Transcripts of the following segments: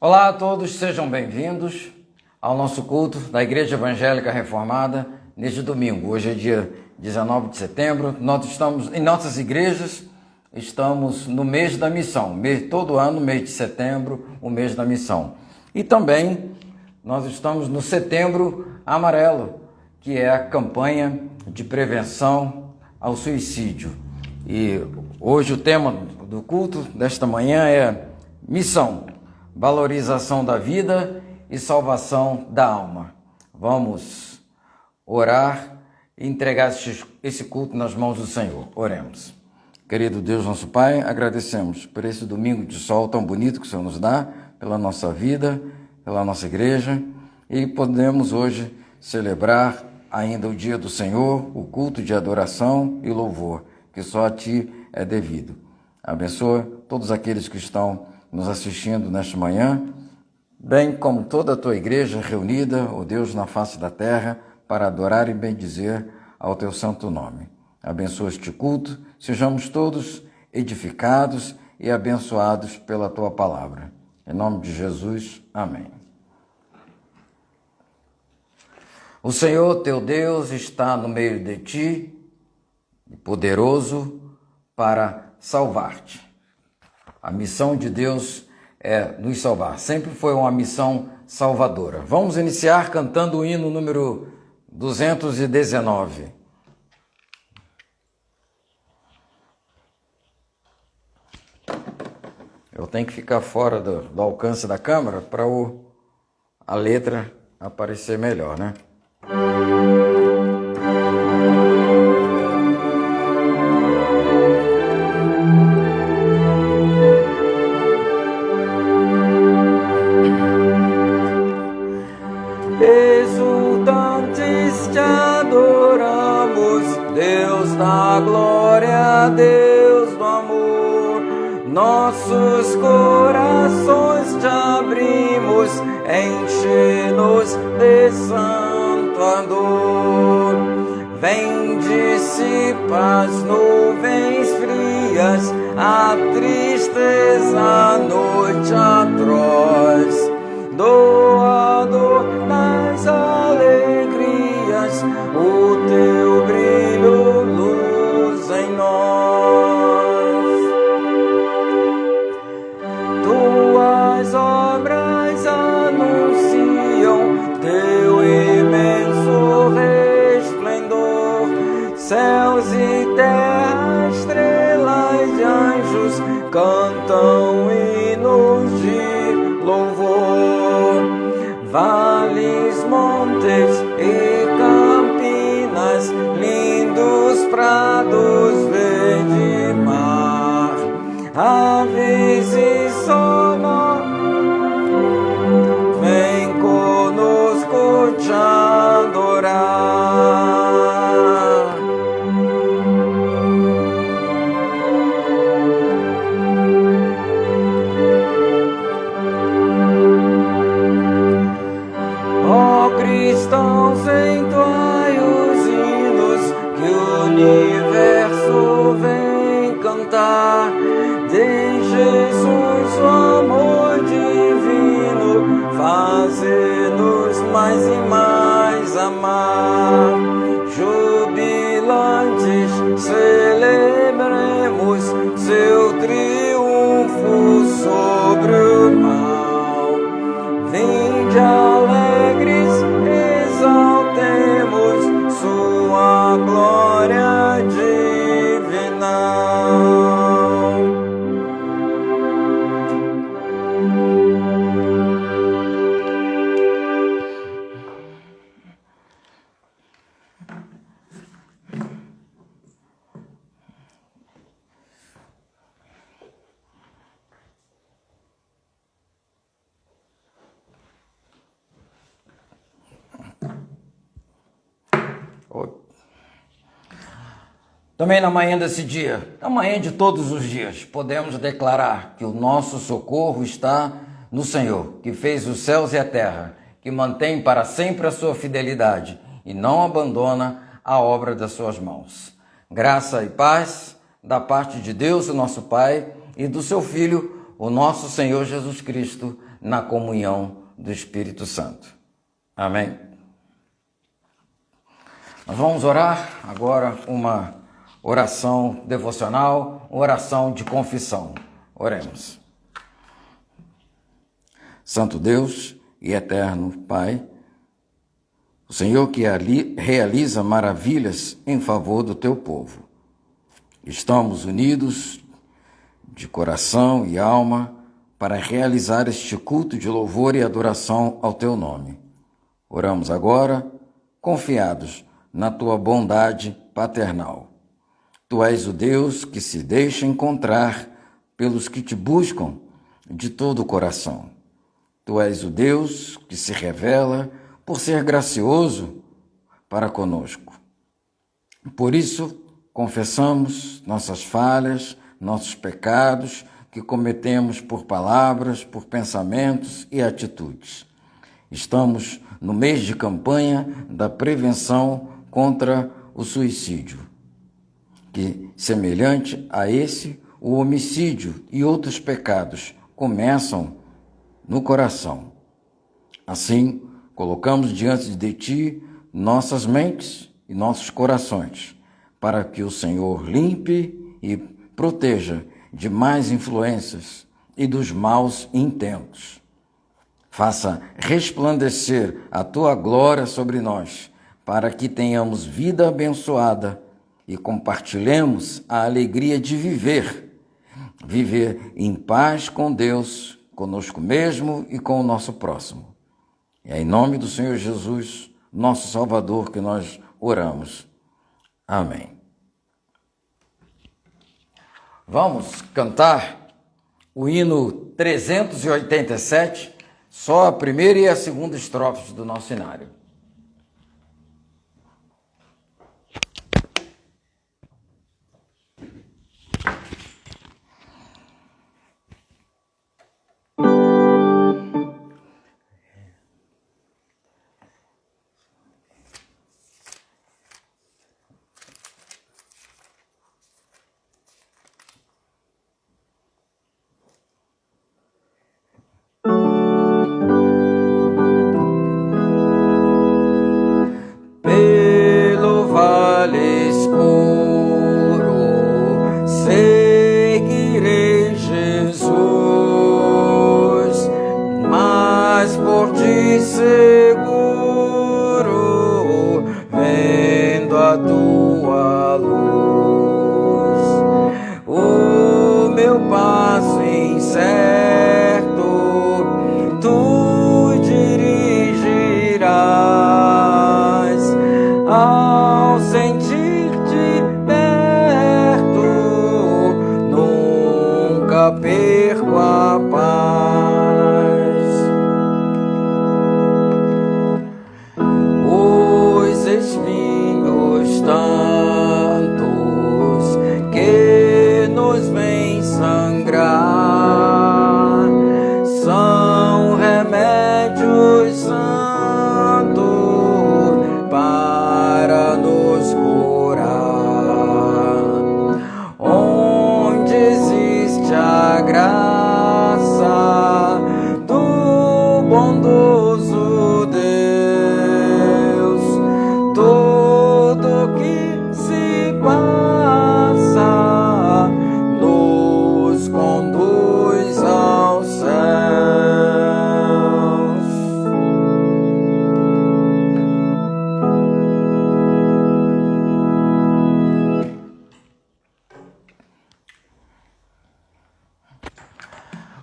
Olá a todos, sejam bem-vindos ao nosso culto da Igreja Evangélica Reformada neste domingo. Hoje é dia 19 de setembro, nós estamos em nossas igrejas, estamos no mês da missão, todo ano, mês de setembro, o mês da missão. E também nós estamos no Setembro Amarelo, que é a campanha de prevenção ao suicídio. E hoje o tema do culto desta manhã é missão, valorização da vida e salvação da alma. Vamos orar e entregar esse culto nas mãos do Senhor. Oremos. Querido Deus, nosso Pai, agradecemos por esse domingo de sol tão bonito que o Senhor nos dá, pela nossa vida, pela nossa igreja, e podemos hoje celebrar ainda o dia do Senhor, o culto de adoração e louvor, que só a Ti é devido. Abençoa todos aqueles que estão nos assistindo nesta manhã, bem como toda a Tua igreja reunida, ó Deus, na face da terra, para adorar e bendizer ao Teu santo nome. Abençoa este culto, sejamos todos edificados e abençoados pela Tua palavra. Em nome de Jesus, amém. O Senhor, teu Deus, está no meio de ti, poderoso para salvar-te. A missão de Deus é nos salvar. Sempre foi uma missão salvadora. Vamos iniciar cantando o hino número 219. Eu tenho que ficar fora do alcance da câmera para a letra aparecer melhor, né? Exultantes te adoramos, Deus da glória, Deus do amor. Nossos corações te abrimos, enche-nos de santo ardor. Vem, dissipa as nuvens frias, a tristeza, a noite atroz. Doador das alegrias, o teu brilho, luz em nós. Tuas obras anunciam teu imenso resplendor. Céus e terra, estrelas e anjos cantam hinos de louvor. Vales, montes e campinas, lindos prados, verde mar, aves e sono, vem conosco te adorar. Cristãos, entoai os hinos que o universo vem cantar. De Jesus o amor divino, faze-nos mais e mais amar. Jubilantes, celebremos seu triunfo sobre o mal. Vinde alegres, exaltemos sua glória divina. Também na manhã desse dia, na manhã de todos os dias, podemos declarar que o nosso socorro está no Senhor, que fez os céus e a terra, que mantém para sempre a sua fidelidade e não abandona a obra das suas mãos. Graça e paz da parte de Deus, o nosso Pai, e do seu Filho, o nosso Senhor Jesus Cristo, na comunhão do Espírito Santo. Amém. Nós vamos orar agora uma oração devocional, oração de confissão. Oremos. Santo Deus e eterno Pai, o Senhor que realiza maravilhas em favor do teu povo. Estamos unidos de coração e alma para realizar este culto de louvor e adoração ao teu nome. Oramos agora, confiados na tua bondade paternal. Tu és o Deus que se deixa encontrar pelos que te buscam de todo o coração. Tu és o Deus que se revela por ser gracioso para conosco. Por isso, confessamos nossas falhas, nossos pecados que cometemos por palavras, por pensamentos e atitudes. Estamos no mês de campanha da prevenção contra o suicídio, que, semelhante a esse, o homicídio e outros pecados começam no coração. Assim, colocamos diante de ti nossas mentes e nossos corações, para que o Senhor limpe e proteja de más influências e dos maus intentos. Faça resplandecer a tua glória sobre nós, para que tenhamos vida abençoada e compartilhemos a alegria de viver em paz com Deus, conosco mesmo e com o nosso próximo. É em nome do Senhor Jesus, nosso Salvador, que nós oramos. Amém. Vamos cantar o hino 387, só a primeira e a segunda estrofes do nosso cenário.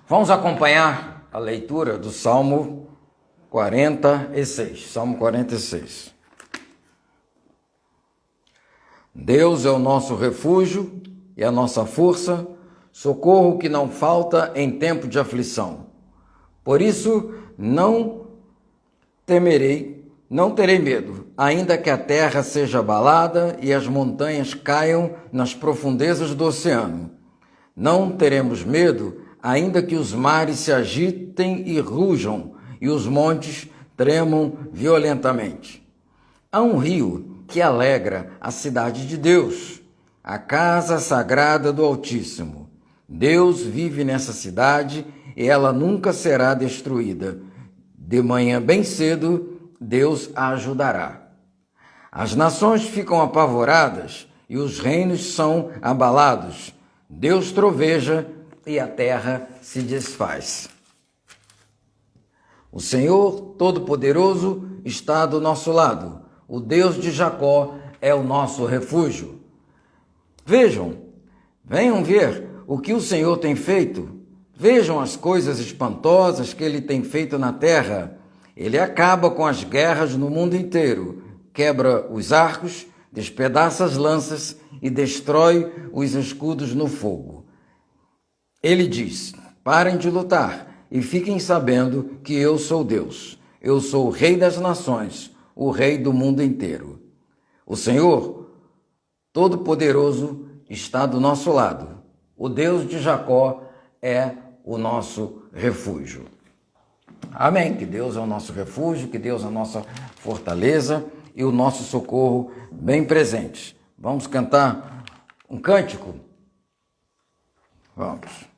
Vamos acompanhar a leitura do Salmo 46. Salmo 46. Deus é o nosso refúgio e a nossa força, socorro que não falta em tempo de aflição. Por isso, não terei medo, ainda que a terra seja abalada e as montanhas caiam nas profundezas do oceano. Não teremos medo, ainda que os mares se agitem e rujam, e os montes tremam violentamente. Há um rio que alegra a cidade de Deus, a casa sagrada do Altíssimo. Deus vive nessa cidade e ela nunca será destruída. De manhã bem cedo, Deus a ajudará. As nações ficam apavoradas e os reinos são abalados. Deus troveja e a terra se desfaz. O Senhor Todo-Poderoso está do nosso lado. O Deus de Jacó é o nosso refúgio. Venham ver o que o Senhor tem feito. Vejam as coisas espantosas que Ele tem feito na terra. Ele acaba com as guerras no mundo inteiro, quebra os arcos, despedaça as lanças e destrói os escudos no fogo. Ele diz: parem de lutar e fiquem sabendo que eu sou Deus. Eu sou o Rei das nações, o Rei do mundo inteiro. O Senhor Todo-Poderoso está do nosso lado. O Deus de Jacó é o nosso refúgio. Amém. Que Deus é o nosso refúgio, que Deus é a nossa fortaleza e o nosso socorro bem presente. Vamos cantar um cântico? Vamos.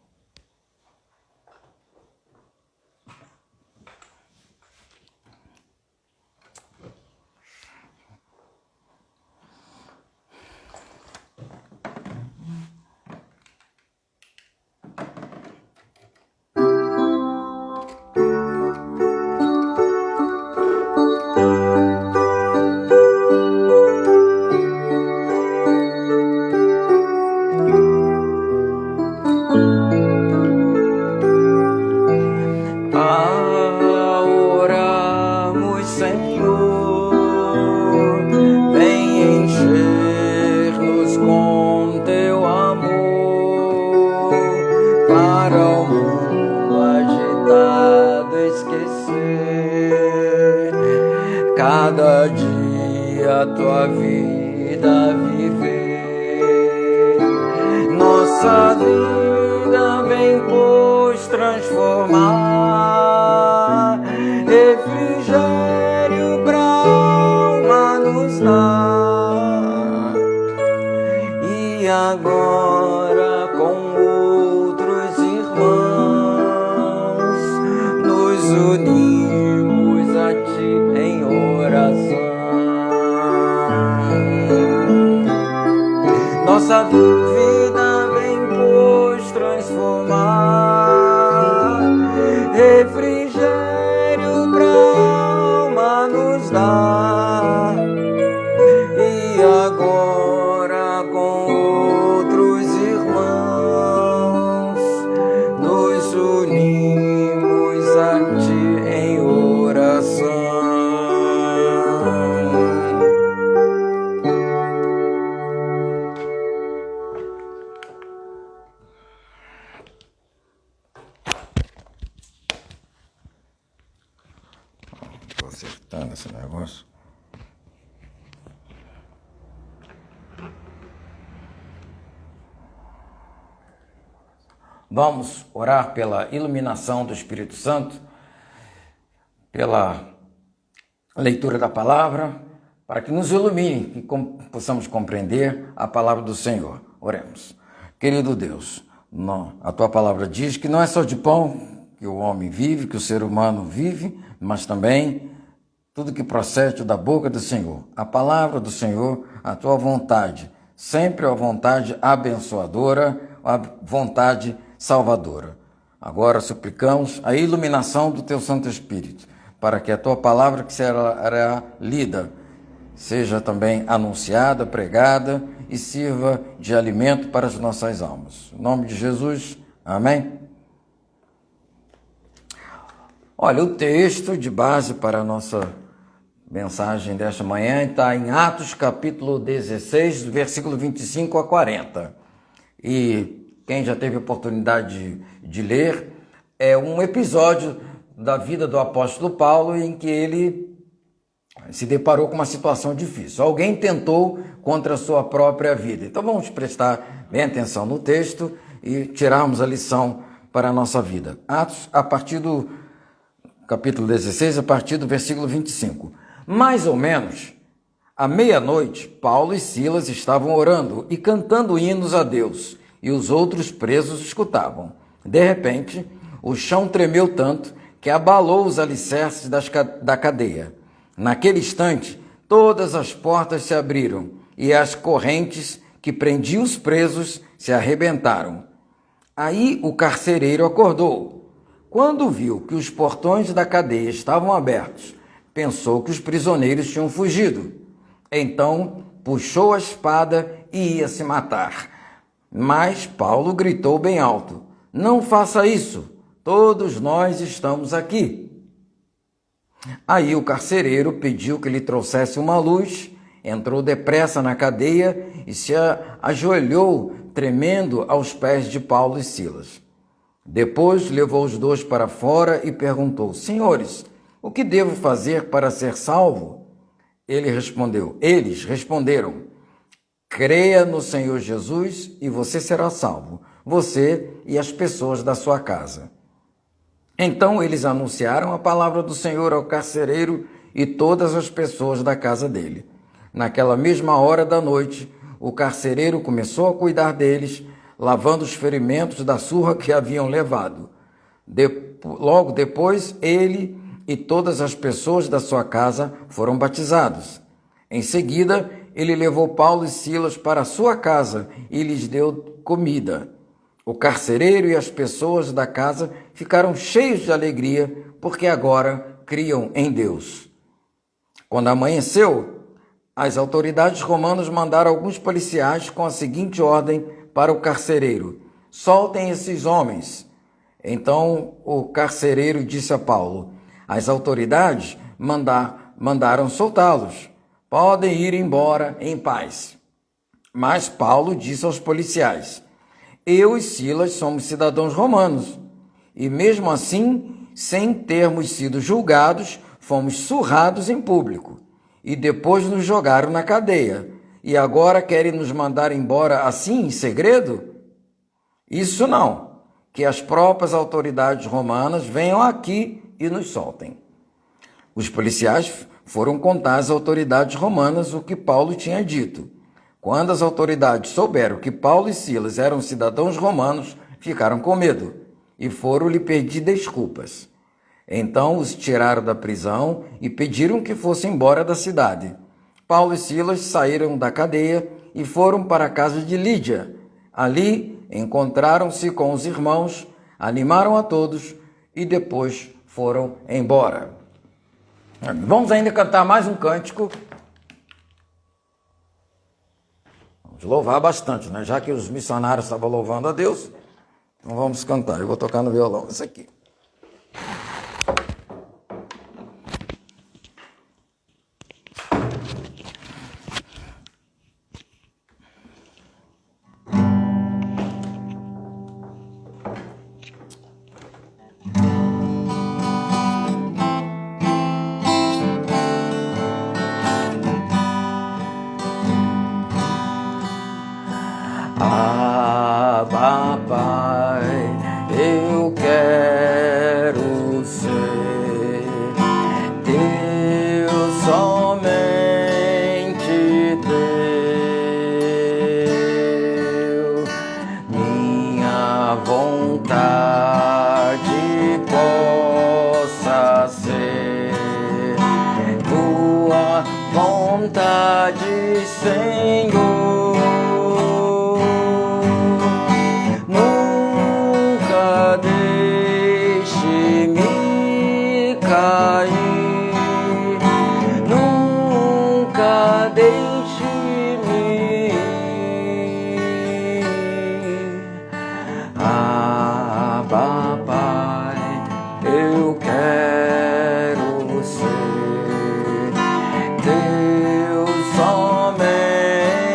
Cada dia a tua vida viver. Nossa vida vem, pois, transformar. Refrigério pra alma nos dá. E agora com outros irmãos nos unimos a ti em oração. Nossa vida vem, pois, transformar. Refrigério pra alma nos dá. E agora com outros irmãos nos unimos a ti em oração. Estou acertando esse negócio. Vamos orar pela iluminação do Espírito Santo, pela leitura da palavra, para que nos ilumine e possamos compreender a palavra do Senhor. Oremos. Querido Deus, a tua palavra diz que não é só de pão que o homem vive, que o ser humano vive, mas também tudo que procede da boca do Senhor. A palavra do Senhor, a tua vontade, sempre a vontade abençoadora, a vontade salvadora. Agora suplicamos a iluminação do teu Santo Espírito, para que a tua palavra que será lida seja também anunciada, pregada e sirva de alimento para as nossas almas. Em nome de Jesus, amém? Olha, o texto de base para a nossa mensagem desta manhã está em Atos capítulo 16, versículo 25 a 40. E quem já teve oportunidade de ler, é um episódio da vida do apóstolo Paulo em que ele se deparou com uma situação difícil. Alguém tentou contra a sua própria vida. Então vamos prestar bem atenção no texto e tirarmos a lição para a nossa vida. Atos, a partir do capítulo 16, a partir do versículo 25. Mais ou menos, à meia-noite, Paulo e Silas estavam orando e cantando hinos a Deus, e os outros presos escutavam. De repente, o chão tremeu tanto que abalou os alicerces da cadeia. Naquele instante, todas as portas se abriram e as correntes que prendiam os presos se arrebentaram. Aí o carcereiro acordou. Quando viu que os portões da cadeia estavam abertos, pensou que os prisioneiros tinham fugido. Então puxou a espada e ia se matar. Mas Paulo gritou bem alto: "Não faça isso! Todos nós estamos aqui." Aí o carcereiro pediu que lhe trouxesse uma luz, entrou depressa na cadeia e se ajoelhou, tremendo, aos pés de Paulo e Silas. Depois levou os dois para fora e perguntou: "Senhores, o que devo fazer para ser salvo?" Eles responderam: "Creia no Senhor Jesus e você será salvo, você e as pessoas da sua casa." Então eles anunciaram a palavra do Senhor ao carcereiro e todas as pessoas da casa dele. Naquela mesma hora da noite, o carcereiro começou a cuidar deles, lavando os ferimentos da surra que haviam levado. Logo depois, ele e todas as pessoas da sua casa foram batizados. Em seguida, ele levou Paulo e Silas para a sua casa e lhes deu comida. O carcereiro e as pessoas da casa ficaram cheios de alegria, porque agora criam em Deus. Quando amanheceu, as autoridades romanas mandaram alguns policiais com a seguinte ordem para o carcereiro: "Soltem esses homens." Então o carcereiro disse a Paulo: "As autoridades mandaram soltá-los. Podem ir embora em paz." Mas Paulo disse aos policiais: "Eu e Silas somos cidadãos romanos, e mesmo assim, sem termos sido julgados, fomos surrados em público, e depois nos jogaram na cadeia, e agora querem nos mandar embora assim, em segredo? Isso não, que as próprias autoridades romanas venham aqui e nos soltem." Os policiais foram contar às autoridades romanas o que Paulo tinha dito. Quando as autoridades souberam que Paulo e Silas eram cidadãos romanos, ficaram com medo e foram lhe pedir desculpas. Então os tiraram da prisão e pediram que fossem embora da cidade. Paulo e Silas saíram da cadeia e foram para a casa de Lídia. Ali encontraram-se com os irmãos, animaram a todos e depois foram embora. Vamos ainda cantar mais um cântico. Vamos louvar bastante, né? Já que os missionários estavam louvando a Deus, então vamos cantar. Eu vou tocar no violão isso aqui. Pai, eu quero ser teu, somente teu. Minha vontade possa ser tua vontade, Senhor. Nunca deixe-me ir. Abba, Pai, eu quero ser teu, somente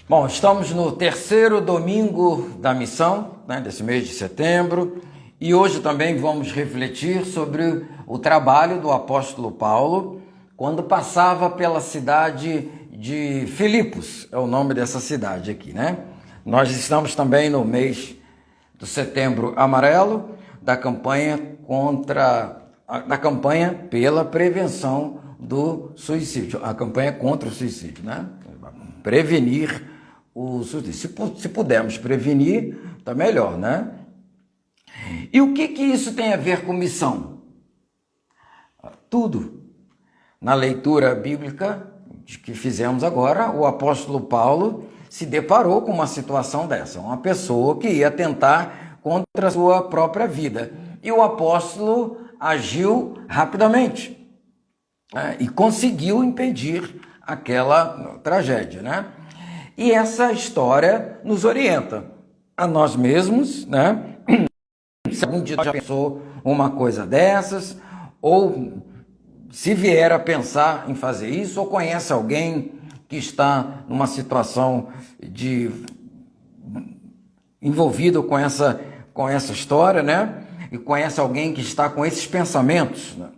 Bom, estamos no terceiro domingo da missão, né, desse mês de setembro, e hoje também vamos refletir sobre o trabalho do apóstolo Paulo quando passava pela cidade de Filipos, é o nome dessa cidade aqui, né? Nós estamos também no mês do Setembro Amarelo, da campanha pela prevenção do suicídio, a campanha contra o suicídio, né? Prevenir o suicídio. Se pudermos prevenir, tá melhor, né? E o que isso tem a ver com missão? Tudo. Na leitura bíblica que fizemos agora, o apóstolo Paulo se deparou com uma situação dessa, uma pessoa que ia tentar contra a sua própria vida. E o apóstolo agiu rapidamente, né, e conseguiu impedir aquela tragédia, né? E essa história nos orienta a nós mesmos, né? Se algum dia já pensou uma coisa dessas, ou se vier a pensar em fazer isso, ou conhece alguém que está numa situação envolvido com essa história, né? E conhece alguém que está com esses pensamentos, né?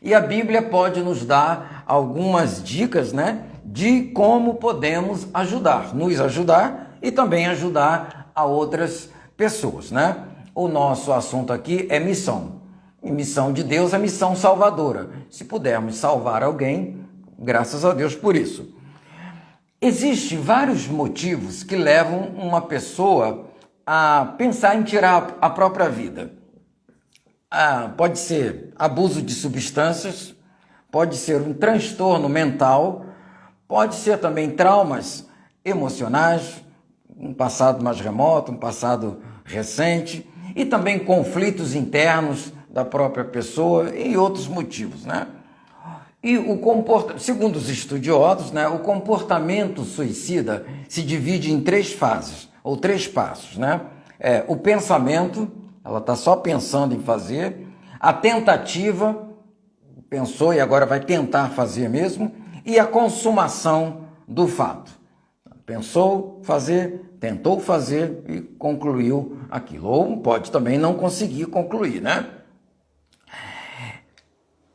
E a Bíblia pode nos dar algumas dicas, né, de como podemos nos ajudar e também ajudar a outras pessoas, né? O nosso assunto aqui é missão. E missão de Deus é missão salvadora. Se pudermos salvar alguém, graças a Deus por isso. Existem vários motivos que levam uma pessoa a pensar em tirar a própria vida. Pode ser abuso de substâncias, pode ser um transtorno mental, pode ser também traumas emocionais, um passado mais remoto, um passado recente, e também conflitos internos da própria pessoa e outros motivos, né? E segundo os estudiosos, né, o comportamento suicida se divide em três fases, ou três passos, né? O pensamento, ela está só pensando em fazer, a tentativa, pensou e agora vai tentar fazer mesmo, e a consumação do fato. Pensou fazer, tentou fazer e concluiu aquilo. Ou pode também não conseguir concluir, né?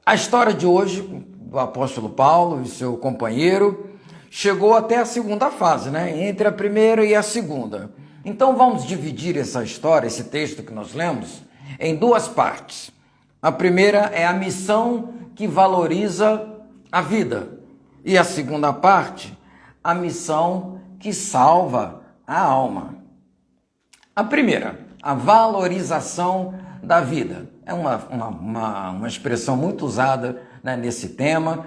A história de hoje, do apóstolo Paulo e seu companheiro, chegou até a segunda fase, né? Entre a primeira e a segunda. Então vamos dividir essa história, esse texto que nós lemos, em duas partes. A primeira é a missão que valoriza a vida. E a segunda parte, a missão que salva a alma. A primeira, a valorização da vida. É uma expressão muito usada, né, nesse tema,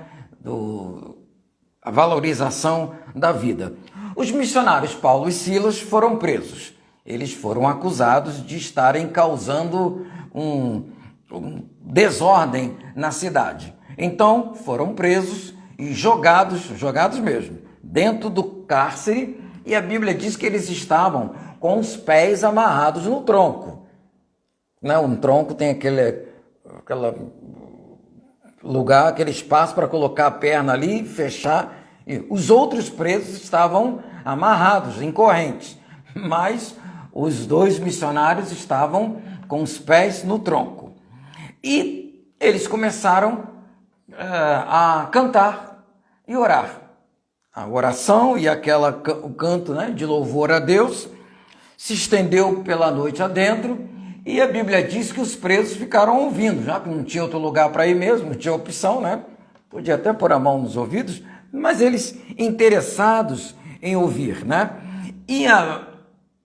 a valorização da vida. Os missionários Paulo e Silas foram presos. Eles foram acusados de estarem causando um desordem na cidade. Então, foram presos e jogados mesmo, dentro do cárcere, e a Bíblia diz que eles estavam com os pés amarrados no tronco. Né? Um tronco tem aquele lugar, aquele espaço para colocar a perna ali, fechar. E os outros presos estavam amarrados em correntes, mas os dois missionários estavam com os pés no tronco. E eles começaram a cantar e orar. A oração e o canto, né, de louvor a Deus se estendeu pela noite adentro, e a Bíblia diz que os presos ficaram ouvindo, já que não tinha outro lugar para ir mesmo, não tinha opção, né? Podia até pôr a mão nos ouvidos, mas eles interessados em ouvir, né? E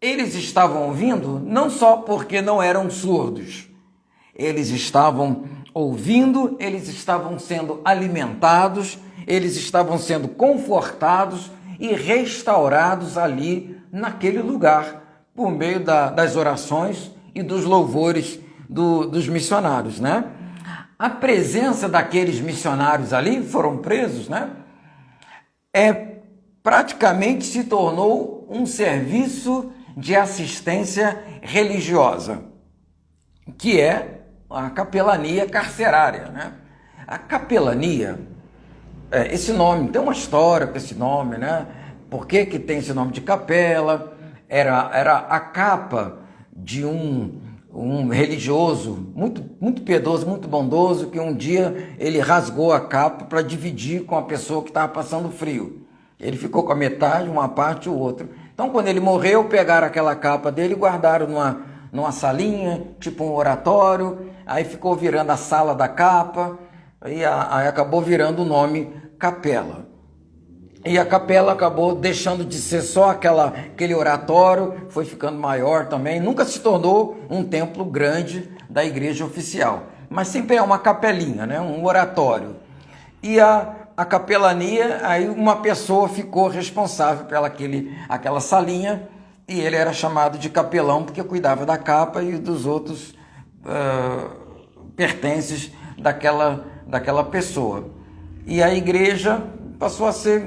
eles estavam ouvindo não só porque não eram surdos, eles estavam ouvindo, eles estavam sendo alimentados, eles estavam sendo confortados e restaurados ali naquele lugar, por meio das orações e dos louvores dos missionários, né? A presença daqueles missionários ali, foram presos, né? Praticamente se tornou um serviço de assistência religiosa, que é a capelania carcerária, né? A capelania, esse nome, tem uma história com esse nome, né? Por que que tem esse nome de capela? Era a capa de um religioso muito piedoso, muito bondoso, que um dia ele rasgou a capa para dividir com a pessoa que estava passando frio. Ele ficou com a metade, uma parte e o outro. Então, quando ele morreu, pegaram aquela capa dele e guardaram numa salinha, tipo um oratório, aí ficou virando a sala da capa, e aí acabou virando o nome capela. E a capela acabou deixando de ser só aquele oratório, foi ficando maior também, nunca se tornou um templo grande da igreja oficial, mas sempre é uma capelinha, né? Um oratório. E a capelania, aí uma pessoa ficou responsável aquela salinha, e ele era chamado de capelão porque cuidava da capa e dos outros pertences daquela pessoa. E a igreja passou a ser,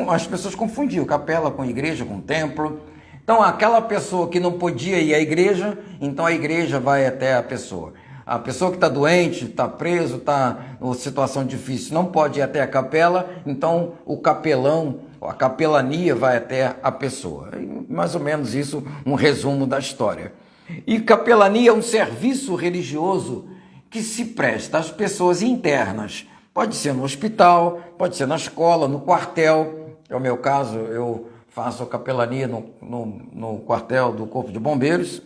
as pessoas confundiam capela com igreja, com templo. Então aquela pessoa que não podia ir à igreja, então a igreja vai até a pessoa. A pessoa que está doente, está preso, está numa situação difícil, não pode ir até a capela, então o capelão, a capelania vai até a pessoa. Mais ou menos isso, um resumo da história. E capelania é um serviço religioso que se presta às pessoas internas. Pode ser no hospital, pode ser na escola, no quartel. É o meu caso, eu faço a capelania no quartel do Corpo de Bombeiros.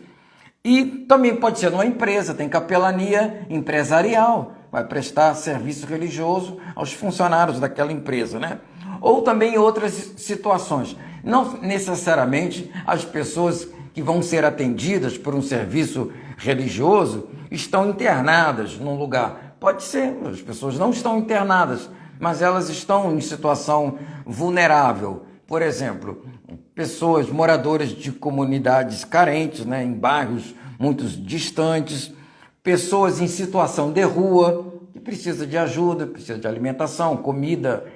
E também pode ser numa empresa, tem capelania empresarial, vai prestar serviço religioso aos funcionários daquela empresa, né? Ou também em outras situações. Não necessariamente as pessoas que vão ser atendidas por um serviço religioso estão internadas num lugar. Pode ser, as pessoas não estão internadas, mas elas estão em situação vulnerável. Por exemplo, pessoas moradoras de comunidades carentes, né, em bairros muito distantes, pessoas em situação de rua, que precisa de ajuda, precisa de alimentação, comida,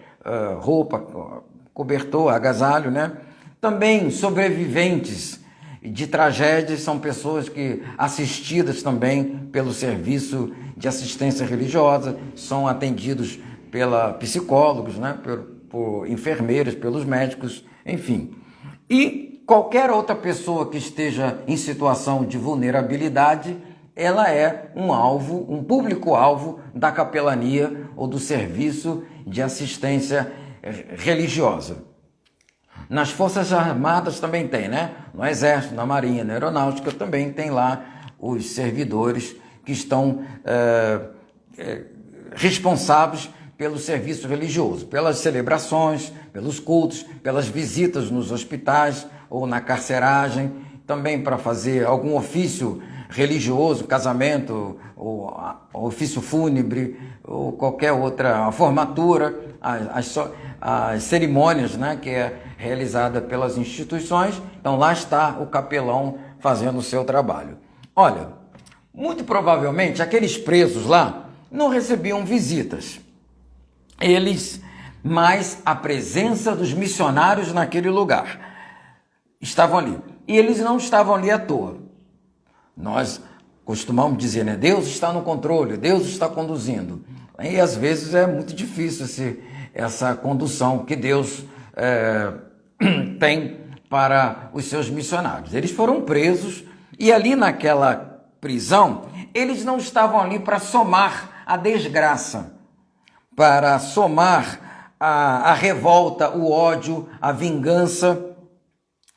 roupa, cobertor, agasalho, né? Também sobreviventes de tragédias são pessoas que assistidas também pelo serviço de assistência religiosa, são atendidos pela psicólogos, né? por enfermeiras, pelos médicos, enfim. E qualquer outra pessoa que esteja em situação de vulnerabilidade, ela é um público-alvo da capelania ou do serviço de assistência religiosa. Nas Forças Armadas também tem, né? No Exército, na Marinha, na Aeronáutica também tem lá os servidores que estão responsáveis pelo serviço religioso, pelas celebrações, pelos cultos, pelas visitas nos hospitais ou na carceragem, também para fazer algum ofício religioso, casamento, ou ofício fúnebre, ou qualquer outra formatura, as cerimônias, né, que é realizada pelas instituições. Então lá está o capelão fazendo o seu trabalho. Olha, muito provavelmente aqueles presos lá não recebiam visitas. Mas a presença dos missionários naquele lugar estavam ali. E eles não estavam ali à toa. Nós costumamos dizer, né? Deus está no controle, Deus está conduzindo. E às vezes é muito difícil essa condução que Deus tem para os seus missionários. Eles foram presos e ali naquela prisão, eles não estavam ali para somar a desgraça, para somar a revolta, o ódio, a vingança.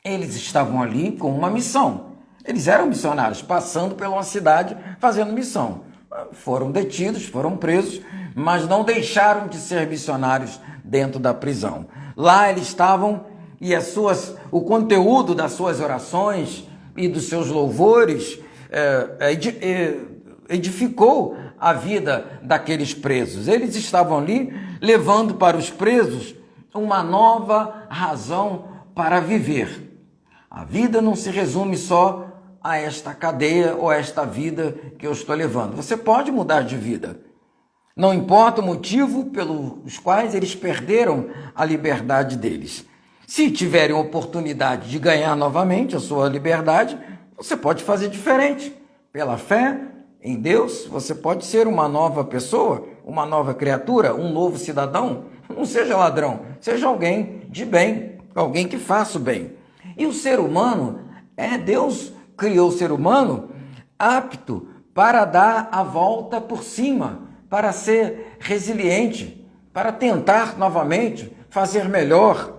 Eles estavam ali com uma missão. Eles eram missionários, passando por uma cidade, fazendo missão. Foram detidos, foram presos, mas não deixaram de ser missionários dentro da prisão. Lá eles estavam, e o conteúdo das suas orações e dos seus louvores edificou a vida daqueles presos. Eles estavam ali levando para os presos uma nova razão para viver. A vida não se resume só a esta cadeia ou a esta vida que eu estou levando. Você pode mudar de vida. Não importa o motivo pelos quais eles perderam a liberdade deles. Se tiverem oportunidade de ganhar novamente a sua liberdade, você pode fazer diferente. Pela fé em Deus, você pode ser uma nova pessoa, uma nova criatura, um novo cidadão. Não seja ladrão, seja alguém de bem, alguém que faça o bem. E o ser humano, Deus criou o ser humano apto para dar a volta por cima, para ser resiliente, para tentar novamente fazer melhor.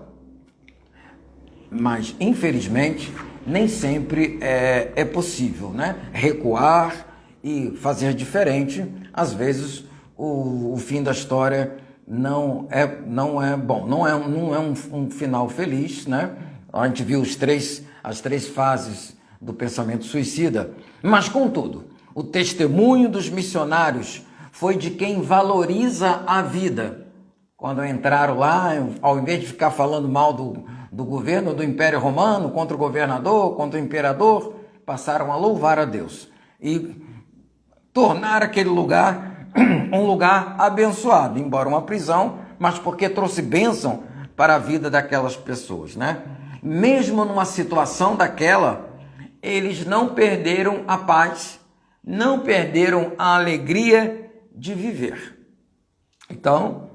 Mas, infelizmente, nem sempre é possível, né? Recuar e fazer diferente. Às vezes, o fim da história não é bom, não é um final feliz, né? A gente viu as três fases do pensamento suicida, mas, contudo, o testemunho dos missionários foi de quem valoriza a vida. Quando entraram lá, ao invés de ficar falando mal do governo do Império Romano, contra o governador, contra o imperador, passaram a louvar a Deus e tornar aquele lugar um lugar abençoado, embora uma prisão, mas porque trouxe bênção para a vida daquelas pessoas, né? Mesmo numa situação daquela, eles não perderam a paz, não perderam a alegria de viver. Então,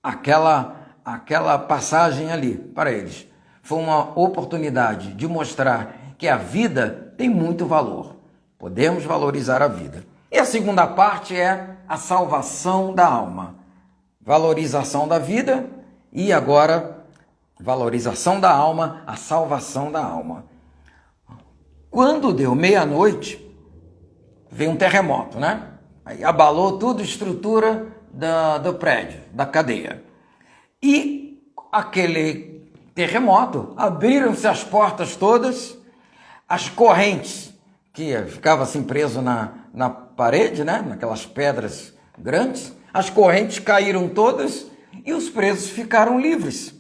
aquela passagem ali para eles foi uma oportunidade de mostrar que a vida tem muito valor. Podemos valorizar a vida. E a segunda parte é a salvação da alma. Valorização da vida e agora valorização da alma, a salvação da alma. Quando deu meia-noite, veio um terremoto, né? Aí abalou toda a estrutura do prédio, da cadeia. E aquele terremoto, abriram-se as portas todas, as correntes, que ficava assim preso na parede, né? Naquelas pedras grandes, as correntes caíram todas e os presos ficaram livres.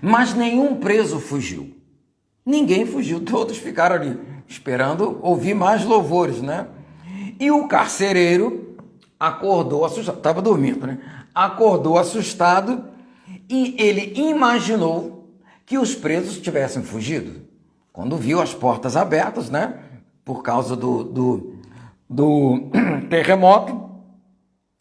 Mas nenhum preso fugiu. Ninguém fugiu, todos ficaram ali, esperando ouvir mais louvores, né? E o carcereiro acordou assustado, estava dormindo, né? Acordou assustado e ele imaginou que os presos tivessem fugido. Quando viu as portas abertas, né? Por causa do terremoto.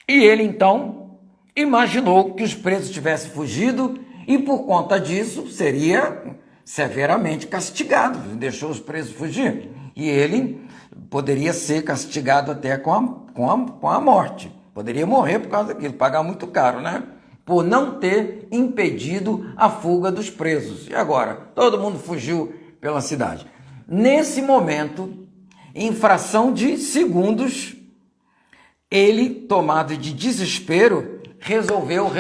E ele, então, imaginou que os presos tivessem fugido e, por conta disso, seria severamente castigado. Deixou os presos fugir. E ele poderia ser castigado até com a morte. Poderia morrer por causa daquilo, pagar muito caro, né? Por não ter impedido a fuga dos presos. E agora? Todo mundo fugiu pela cidade. Nesse momento, em fração de segundos, ele, tomado de desespero, resolveu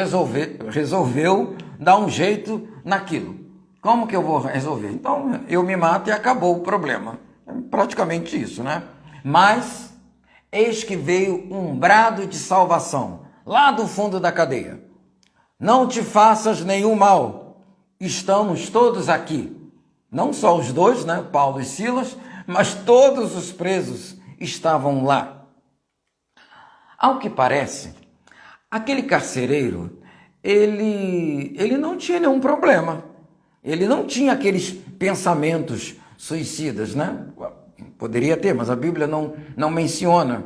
dar um jeito naquilo. Como que eu vou resolver? Então, eu me mato e acabou o problema. É praticamente isso, né? Mas, eis que veio um brado de salvação, lá do fundo da cadeia. Não te faças nenhum mal, estamos todos aqui. Não só os dois, né? Paulo e Silas, mas todos os presos estavam lá. Ao que parece, aquele carcereiro, ele não tinha nenhum problema. Ele não tinha aqueles pensamentos suicidas, né? Poderia ter, mas a Bíblia não menciona.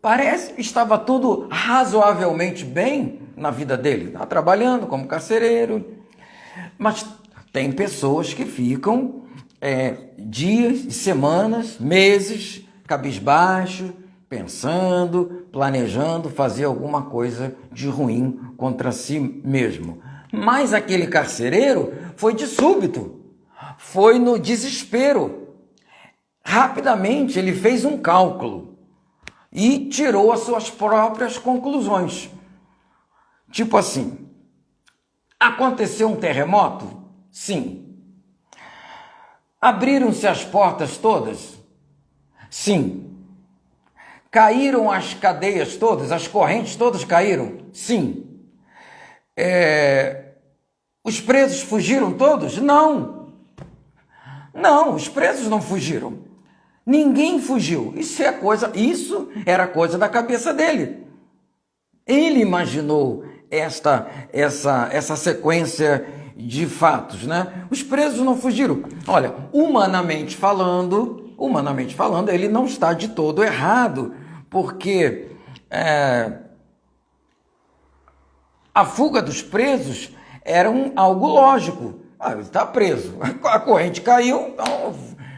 Parece que estava tudo razoavelmente bem na vida dele. Estava trabalhando como carcereiro. Mas tem pessoas que ficam dias, semanas, meses, cabisbaixo, pensando, planejando fazer alguma coisa de ruim contra si mesmo. Mas aquele carcereiro foi de súbito, foi no desespero. Rapidamente ele fez um cálculo e tirou as suas próprias conclusões. Tipo assim, aconteceu um terremoto? Sim. Abriram-se as portas todas? Sim. Caíram as cadeias todas, as correntes todas caíram? Sim. Os presos fugiram todos? Não. Não, os presos não fugiram. Ninguém fugiu. Isso era coisa da cabeça dele. Ele imaginou essa sequência de fatos, né? Os presos não fugiram. Olha, humanamente falando, ele não está de todo errado, porque a fuga dos presos era algo lógico. Ele está preso, a corrente caiu, então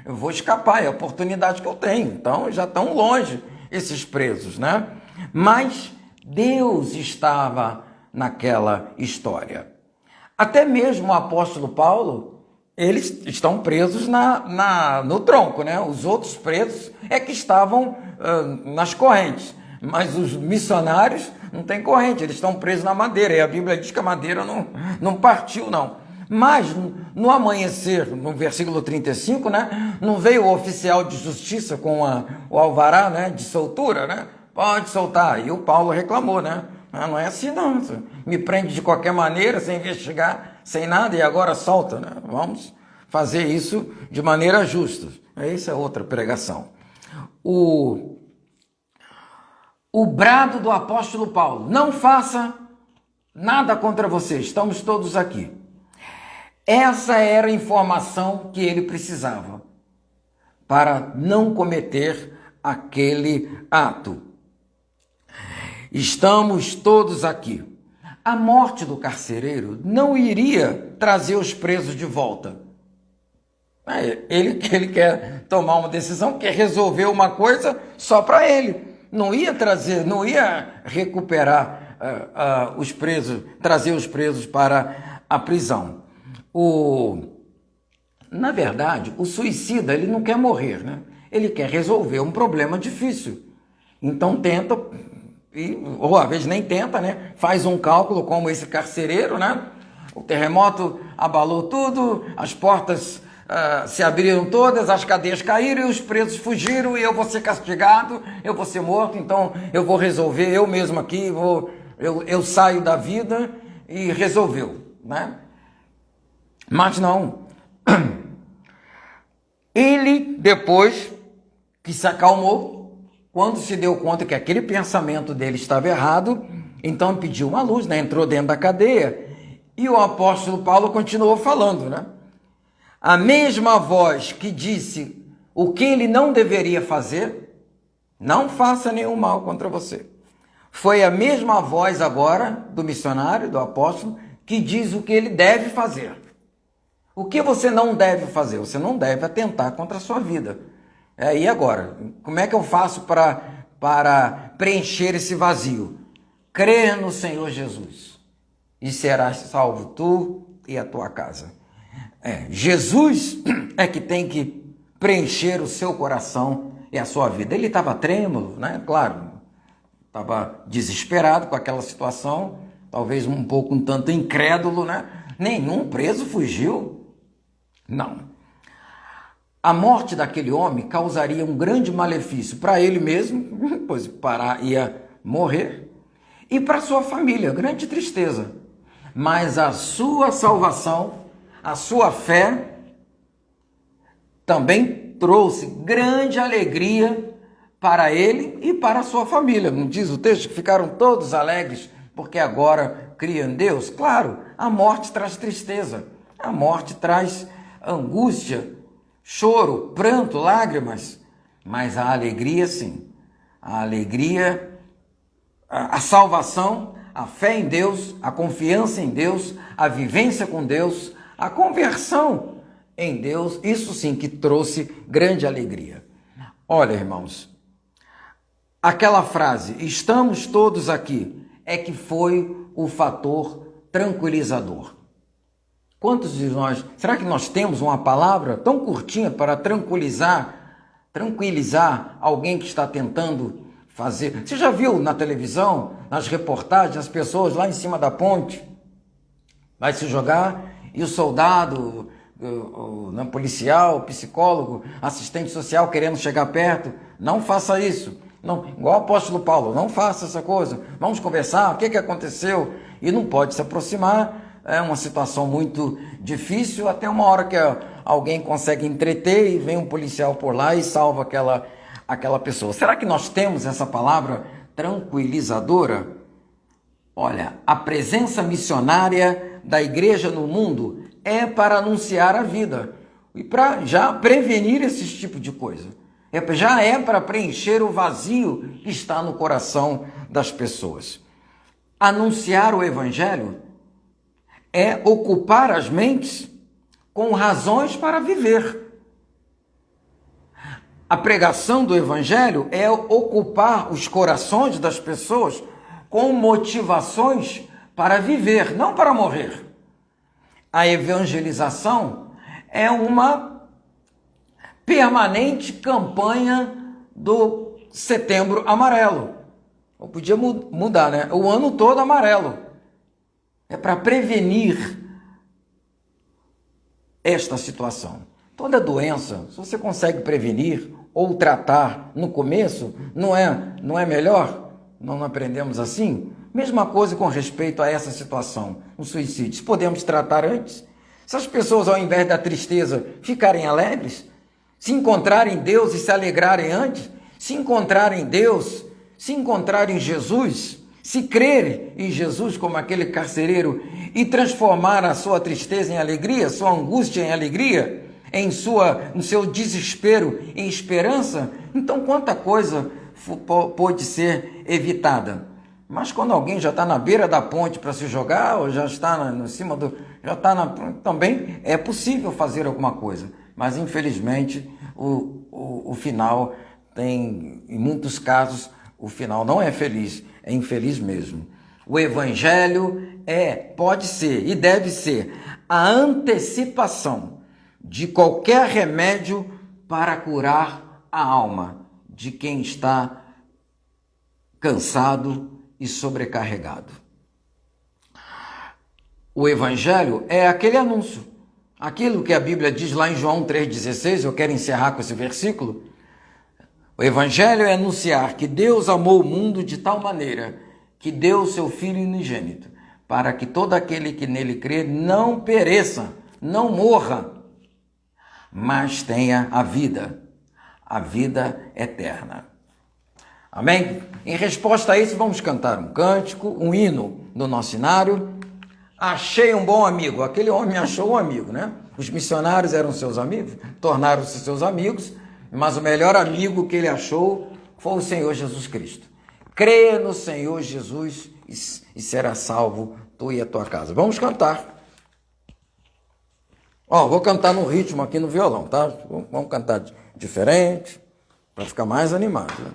eu vou escapar, é a oportunidade que eu tenho. Então já estão longe esses presos, né? Mas Deus estava naquela história. Até mesmo o apóstolo Paulo, eles estão presos no tronco, né? Os outros presos é que estavam nas correntes, mas os missionários não têm corrente, eles estão presos na madeira, e a Bíblia diz que a madeira não partiu, não. Mas no amanhecer, no versículo 35, né? Não veio o oficial de justiça com o alvará, né? De soltura, né? Pode soltar. E o Paulo reclamou, né? Não é assim não, me prende de qualquer maneira, sem investigar, sem nada, e agora solta, né? Vamos fazer isso de maneira justa. Essa é outra pregação. O brado do apóstolo Paulo: não faça nada contra você, estamos todos aqui. Essa era a informação que ele precisava para não cometer aquele ato. Estamos todos aqui. A morte do carcereiro não iria trazer os presos de volta. Ele quer tomar uma decisão, quer resolver uma coisa só para ele. Não ia trazer, não ia recuperar os presos, trazer os presos para a prisão. Na verdade, o suicida, ele não quer morrer, né? Ele quer resolver um problema difícil. Então tenta, ou às vezes nem tenta, né? Faz um cálculo como esse carcereiro, né? O terremoto abalou tudo, as portas se abriram todas, as cadeias caíram e os presos fugiram, e eu vou ser castigado, eu vou ser morto, então eu vou resolver eu mesmo aqui, eu saio da vida, e resolveu, né? Mas não. Ele, depois que se acalmou, quando se deu conta que aquele pensamento dele estava errado, então pediu uma luz, né? Entrou dentro da cadeia, e o apóstolo Paulo continuou falando, né? A mesma voz que disse o que ele não deveria fazer, não faça nenhum mal contra você, foi a mesma voz agora do missionário, do apóstolo, que diz o que ele deve fazer. O que você não deve fazer? Você não deve atentar contra a sua vida. E agora? Como é que eu faço para preencher esse vazio? Crer no Senhor Jesus e serás salvo tu e a tua casa. Jesus é que tem que preencher o seu coração e a sua vida. Ele estava trêmulo, né? Claro, estava desesperado com aquela situação, talvez um pouco um tanto incrédulo, né? Nenhum preso fugiu. Não. A morte daquele homem causaria um grande malefício para ele mesmo, pois ia morrer, e para sua família, grande tristeza. Mas a sua salvação, a sua fé, também trouxe grande alegria para ele e para a sua família. Não diz o texto que ficaram todos alegres porque agora criam em Deus? Claro, a morte traz tristeza, a morte traz angústia, choro, pranto, lágrimas, mas a alegria sim, a alegria, a salvação, a fé em Deus, a confiança em Deus, a vivência com Deus, a conversão em Deus, isso sim que trouxe grande alegria. Olha, irmãos, aquela frase, estamos todos aqui, é que foi o fator tranquilizador. Quantos de nós, será que nós temos uma palavra tão curtinha para tranquilizar alguém que está tentando fazer? Você já viu na televisão, nas reportagens, as pessoas lá em cima da ponte, vai se jogar e o soldado, o policial, o psicólogo, assistente social querendo chegar perto? Não faça isso. Não, igual o apóstolo Paulo, não faça essa coisa. Vamos conversar, o que aconteceu? E não pode se aproximar. É uma situação muito difícil, até uma hora que alguém consegue entreter e vem um policial por lá e salva aquela pessoa. Será que nós temos essa palavra tranquilizadora? Olha, a presença missionária da igreja no mundo é para anunciar a vida e para já prevenir esse tipo de coisa. Já é para preencher o vazio que está no coração das pessoas. Anunciar o evangelho é ocupar as mentes com razões para viver. A pregação do Evangelho é ocupar os corações das pessoas com motivações para viver, não para morrer. A evangelização é uma permanente campanha do Setembro Amarelo. Eu podia mudar, né? O ano todo amarelo. É para prevenir esta situação. Toda doença, se você consegue prevenir ou tratar no começo, não é melhor? Não aprendemos assim? Mesma coisa com respeito a essa situação, o suicídio. Se podemos tratar antes, se as pessoas, ao invés da tristeza, ficarem alegres, se encontrarem Deus e se alegrarem antes, se encontrarem Deus, se encontrarem Jesus, se crerem em Jesus como aquele carcereiro e transformar a sua tristeza em alegria, sua angústia em alegria, no seu desespero em esperança, então quanta coisa pode ser evitada. Mas quando alguém já está na beira da ponte para se jogar, ou já está em cima também é possível fazer alguma coisa. Mas infelizmente o final tem, em muitos casos, o final não é feliz, é infeliz mesmo. O Evangelho pode ser e deve ser a antecipação de qualquer remédio para curar a alma de quem está cansado e sobrecarregado. O Evangelho é aquele anúncio, aquilo que a Bíblia diz lá em João 3,16, eu quero encerrar com esse versículo. O Evangelho é anunciar que Deus amou o mundo de tal maneira que deu o seu Filho unigênito, para que todo aquele que nele crê não pereça, não morra, mas tenha a vida eterna. Amém? Em resposta a isso, vamos cantar um cântico, um hino do nosso cenário. Achei um bom amigo. Aquele homem achou um amigo, né? Os missionários eram seus amigos, tornaram-se seus amigos, mas o melhor amigo que ele achou foi o Senhor Jesus Cristo. Creia no Senhor Jesus e será salvo tu e a tua casa. Vamos cantar. Vou cantar no ritmo aqui no violão, tá? Vamos cantar diferente, para ficar mais animado, né?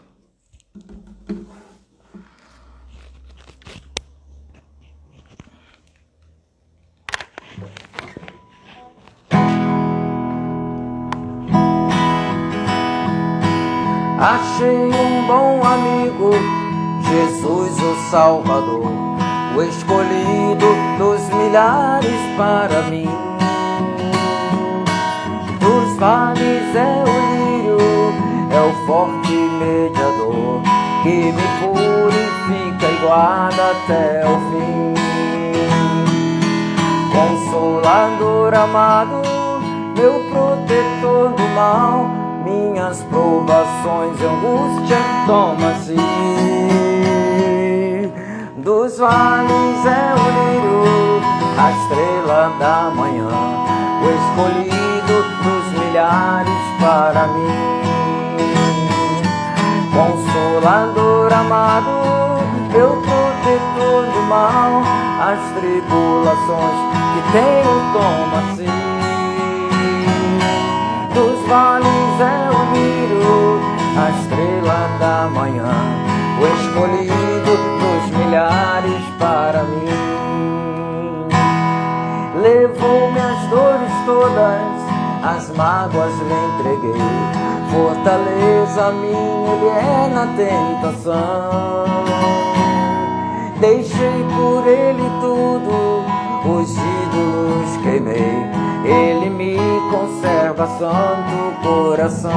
Achei um bom amigo, Jesus o Salvador, o escolhido dos milhares para mim. Dos vales é o lírio, é o forte mediador, que me purifica e guarda até o fim. Consolador amado, meu protetor do mal, minhas provações e angústia toma-se. Dos vales é o lírio, a estrela da manhã, o escolhido dos milhares para mim. Consolador amado, meu protetor do mal, as tribulações que tenho toma-se. Dos vales é o lírio, a estrela da manhã, o escolhido dos milhares para mim. Levou minhas dores todas, as mágoas lhe entreguei, fortaleza minha ele é na tentação. Deixei por ele tudo, os ídolos queimei, ele me conserva santo coração.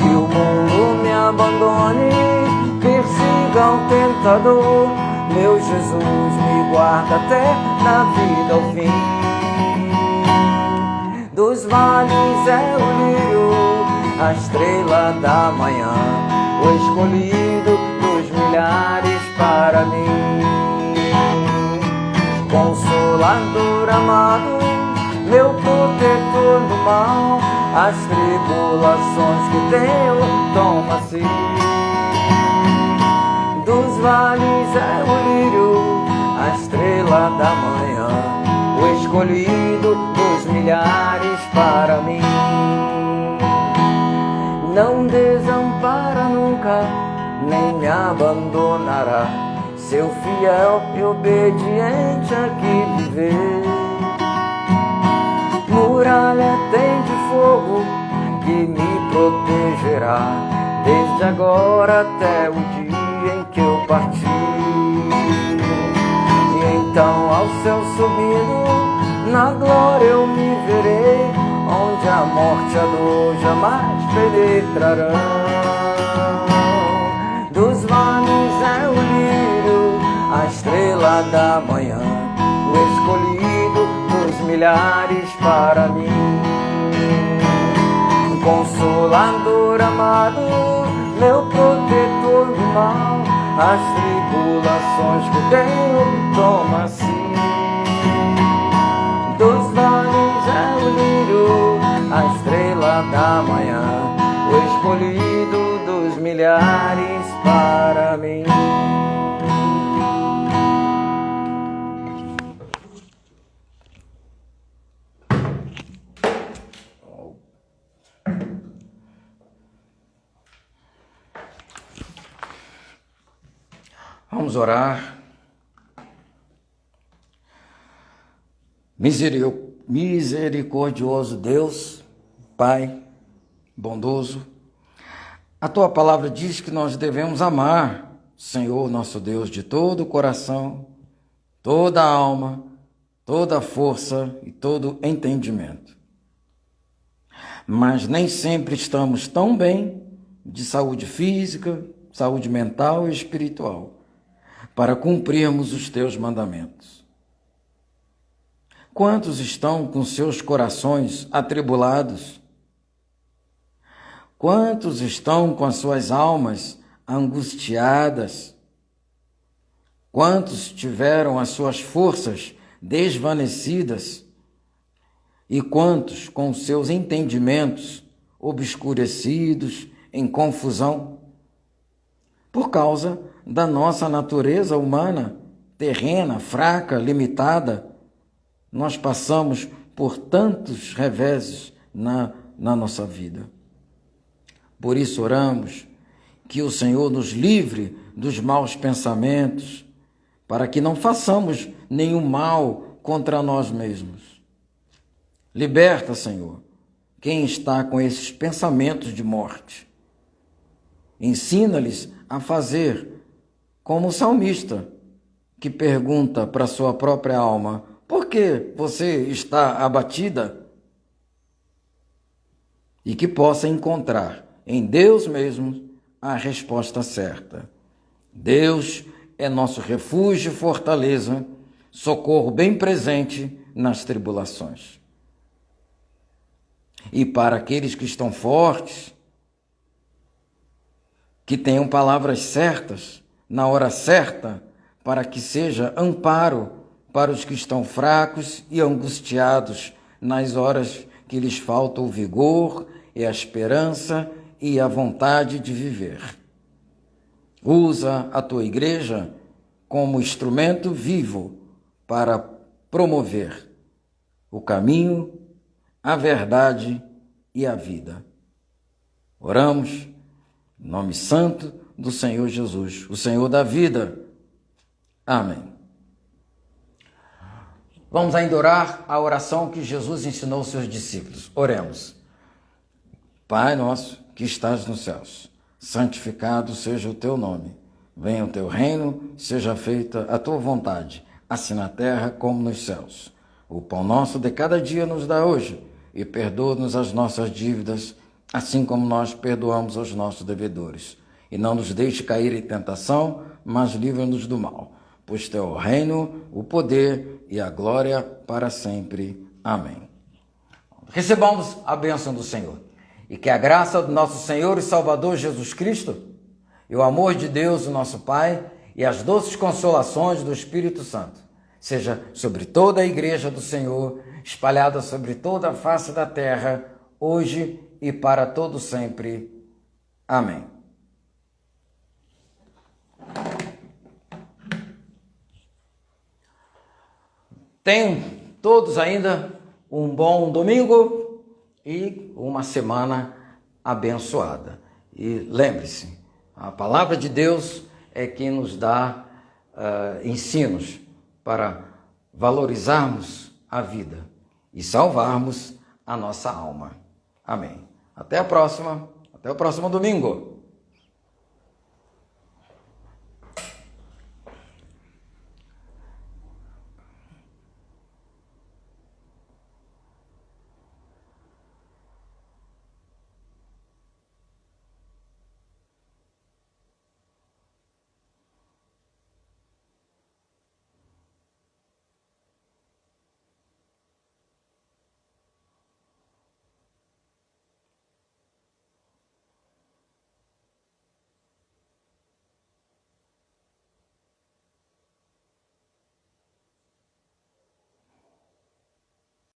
Que o mundo me abandone, persiga o tentador, meu Jesus me guarda até na vida ao fim. Dos vales é o lírio, a estrela da manhã, o escolhido dos milhares para mim. Consolador amado, meu protetor do mal, as tribulações que tenho toma-se. Dos vales é o lírio, a estrela estrela da manhã, o escolhido dos milhares para mim. Não desampara nunca, nem me abandonará, seu fiel e obediente aqui viver. Muralha tem de fogo que me protegerá, desde agora até o dia em que eu partir. E então ao céu subindo, na glória eu me verei, onde a morte e a dor jamais penetrarão. Dos vales é o lírio, a estrela da manhã, o escolhido dos milhares para mim. Consolador amado, meu protetor do mal, as tribulações que o tempo toma assim. Dos vales é o lírio, a estrela da manhã, o escolhido dos milhares para mim. Vamos orar. Misericordioso Deus, Pai bondoso, a Tua palavra diz que nós devemos amar, Senhor nosso Deus, de todo o coração, toda a alma, toda a força e todo entendimento. Mas nem sempre estamos tão bem de saúde física, saúde mental e espiritual para cumprirmos os Teus mandamentos. Quantos estão com seus corações atribulados? Quantos estão com as suas almas angustiadas? Quantos tiveram as suas forças desvanecidas? E quantos com seus entendimentos obscurecidos, em confusão? Por causa da nossa natureza humana, terrena, fraca, limitada, nós passamos por tantos reveses na nossa vida. Por isso oramos que o Senhor nos livre dos maus pensamentos, para que não façamos nenhum mal contra nós mesmos. Liberta, Senhor, quem está com esses pensamentos de morte. Ensina-lhes a fazer como o salmista, que pergunta para sua própria alma: por que você está abatida? E que possa encontrar em Deus mesmo a resposta certa. Deus é nosso refúgio e fortaleza, socorro bem presente nas tribulações. E para aqueles que estão fortes, que tenham palavras certas, na hora certa, para que seja amparo para os que estão fracos e angustiados nas horas que lhes falta o vigor e a esperança e a vontade de viver. Usa a tua igreja como instrumento vivo para promover o caminho, a verdade e a vida. Oramos em nome santo do Senhor Jesus, o Senhor da vida. Amém. Vamos ainda orar a oração que Jesus ensinou aos seus discípulos. Oremos. Pai nosso que estás nos céus, santificado seja o teu nome. Venha o teu reino, seja feita a tua vontade, assim na terra como nos céus. O pão nosso de cada dia nos dá hoje, e perdoa-nos as nossas dívidas, assim como nós perdoamos aos nossos devedores. E não nos deixe cair em tentação, mas livra-nos do mal. Pois teu é o reino, o poder e a glória para sempre. Amém. Recebamos a bênção do Senhor. E que a graça do nosso Senhor e Salvador Jesus Cristo, e o amor de Deus, o nosso Pai, e as doces consolações do Espírito Santo, seja sobre toda a igreja do Senhor, espalhada sobre toda a face da terra, hoje e para todo sempre. Amém. Tenham todos ainda um bom domingo e uma semana abençoada. E lembre-se, a palavra de Deus é quem nos dá ensinos para valorizarmos a vida e salvarmos a nossa alma. Amém. Até o próximo domingo.